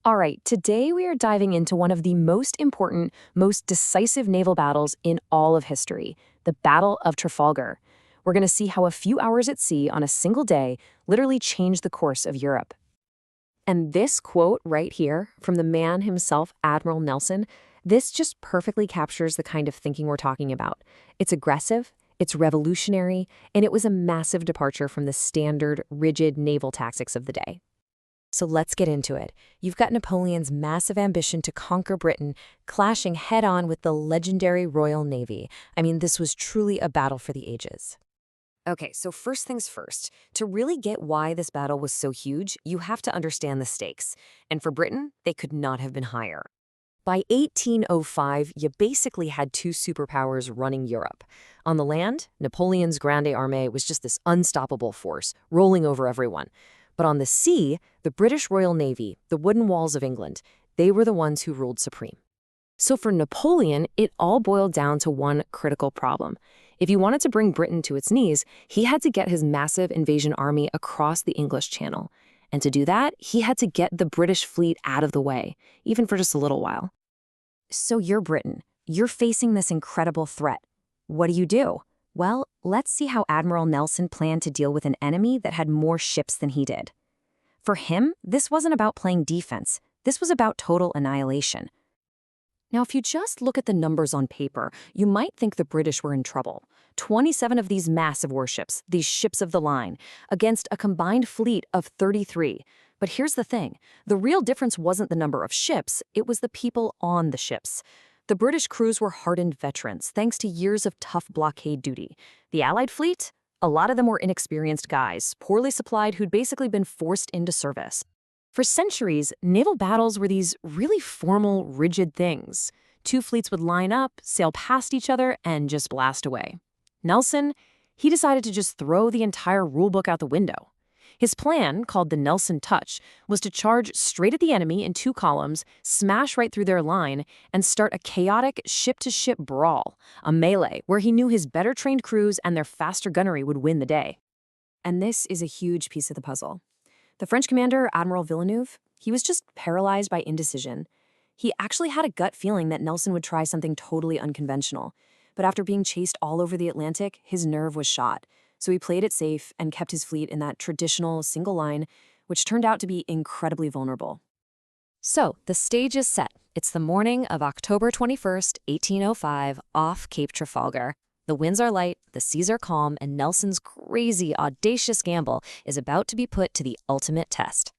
All right, today we are diving into one of the most important, most decisive naval battles in all of history, the Battle of Trafalgar. We're going to see how a few hours at sea on a single day literally changed the course of Europe. And this quote right here from the man himself, Admiral Nelson, this just perfectly captures the kind of thinking we're talking about. It's aggressive, it's revolutionary, and it was a massive departure from the standard, rigid naval tactics of the day. So let's get into it. You've got Napoleon's massive ambition to conquer Britain clashing head-on with the legendary Royal Navy. I mean, this was truly a battle for the ages. Okay, so first things first. To really get why this battle was so huge, you have to understand the stakes. And for Britain, they could not have been higher. By 1805, you basically had two superpowers running Europe. On the land, Napoleon's Grande Armée was just this unstoppable force, rolling over everyone. But on the sea, the British Royal Navy, the wooden walls of England, they were the ones who ruled supreme. So for Napoleon, it all boiled down to one critical problem. If he wanted to bring Britain to its knees, he had to get his massive invasion army across the English Channel. And to do that, he had to get the British fleet out of the way, even for just a little while. So you're Britain. You're facing this incredible threat. What do? Well, let's see how Admiral Nelson planned to deal with an enemy that had more ships than he did. For him, this wasn't about playing defense. This was about total annihilation. Now, if you just look at the numbers on paper, you might think the British were in trouble. 27 of these massive warships, these ships of the line, against a combined fleet of 33. But here's the thing. The real difference wasn't the number of ships, it was the people on the ships. The British crews were hardened veterans, thanks to years of tough blockade duty. The Allied fleet? A lot of them were inexperienced guys, poorly supplied who'd basically been forced into service. For centuries, naval battles were these really formal, rigid things. Two fleets would line up, sail past each other, and just blast away. Nelson, he decided to just throw the entire rulebook out the window. His plan, called the Nelson Touch, was to charge straight at the enemy in two columns, smash right through their line, and start a chaotic ship-to-ship brawl, a melee where he knew his better-trained crews and their faster gunnery would win the day. And this is a huge piece of the puzzle. The French commander, Admiral Villeneuve, he was just paralyzed by indecision. He actually had a gut feeling that Nelson would try something totally unconventional. But after being chased all over the Atlantic, his nerve was shot. So he played it safe and kept his fleet in that traditional single line, which turned out to be incredibly vulnerable. So the stage is set. It's the morning of October 21st, 1805, off Cape Trafalgar. The winds are light, the seas are calm, and Nelson's crazy, audacious gamble is about to be put to the ultimate test.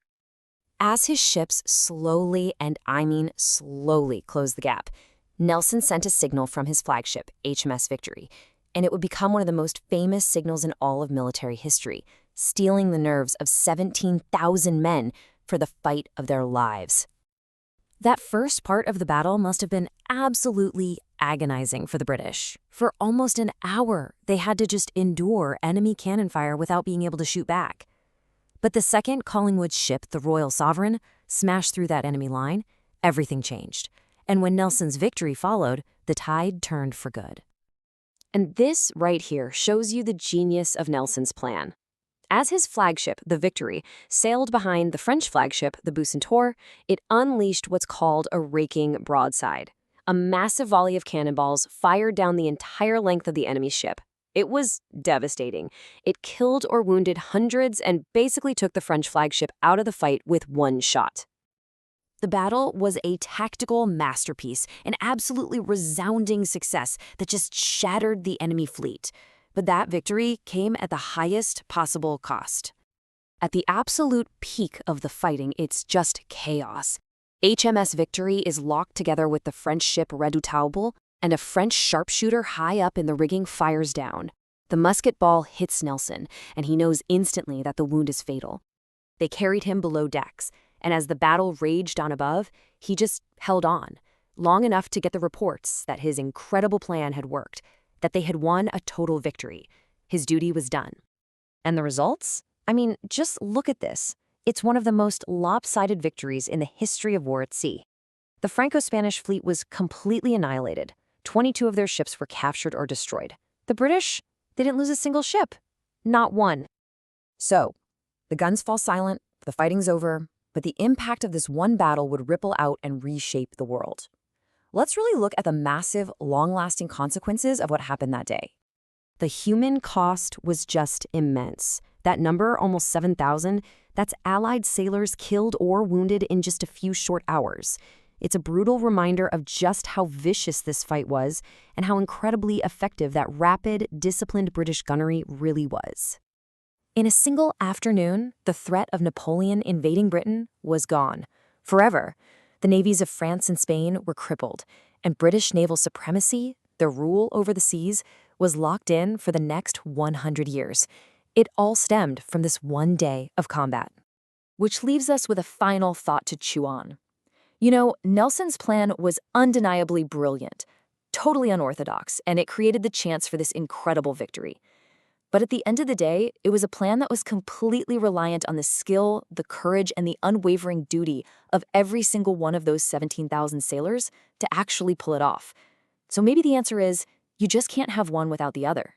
As his ships slowly, and I mean slowly, closed the gap, Nelson sent a signal from his flagship, HMS Victory, and it would become one of the most famous signals in all of military history, stealing the nerves of 17,000 men for the fight of their lives. That first part of the battle must have been absolutely agonizing for the British. For almost an hour, they had to just endure enemy cannon fire without being able to shoot back. But the second Collingwood's ship, the Royal Sovereign, smashed through that enemy line, everything changed. And when Nelson's victory followed, the tide turned for good. And this right here shows you the genius of Nelson's plan. As his flagship, the Victory, sailed behind the French flagship, the Bucentaure, it unleashed what's called a raking broadside. A massive volley of cannonballs fired down the entire length of the enemy's ship. It was devastating. It killed or wounded hundreds and basically took the French flagship out of the fight with one shot. The battle was a tactical masterpiece, an absolutely resounding success that just shattered the enemy fleet. But that victory came at the highest possible cost. At the absolute peak of the fighting, it's just chaos. HMS Victory is locked together with the French ship Redoutable, and a French sharpshooter high up in the rigging fires down. The musket ball hits Nelson, and he knows instantly that the wound is fatal. They carried him below decks, and as the battle raged on above, he just held on, long enough to get the reports that his incredible plan had worked, that they had won a total victory. His duty was done. And the results? I mean, just look at this. It's one of the most lopsided victories in the history of war at sea. The Franco-Spanish fleet was completely annihilated. 22 of their ships were captured or destroyed. The British, they didn't lose a single ship. Not one. So, the guns fall silent, the fighting's over, but the impact of this one battle would ripple out and reshape the world. Let's really look at the massive, long-lasting consequences of what happened that day. The human cost was just immense. That number, almost 7,000, that's Allied sailors killed or wounded in just a few short hours. It's a brutal reminder of just how vicious this fight was and how incredibly effective that rapid, disciplined British gunnery really was. In a single afternoon, the threat of Napoleon invading Britain was gone. Forever. The navies of France and Spain were crippled, and British naval supremacy, their rule over the seas, was locked in for the next 100 years. It all stemmed from this one day of combat. Which leaves us with a final thought to chew on. You know, Nelson's plan was undeniably brilliant, totally unorthodox, and it created the chance for this incredible victory. But at the end of the day, it was a plan that was completely reliant on the skill, the courage, and the unwavering duty of every single one of those 17,000 sailors to actually pull it off. So maybe the answer is, you just can't have one without the other.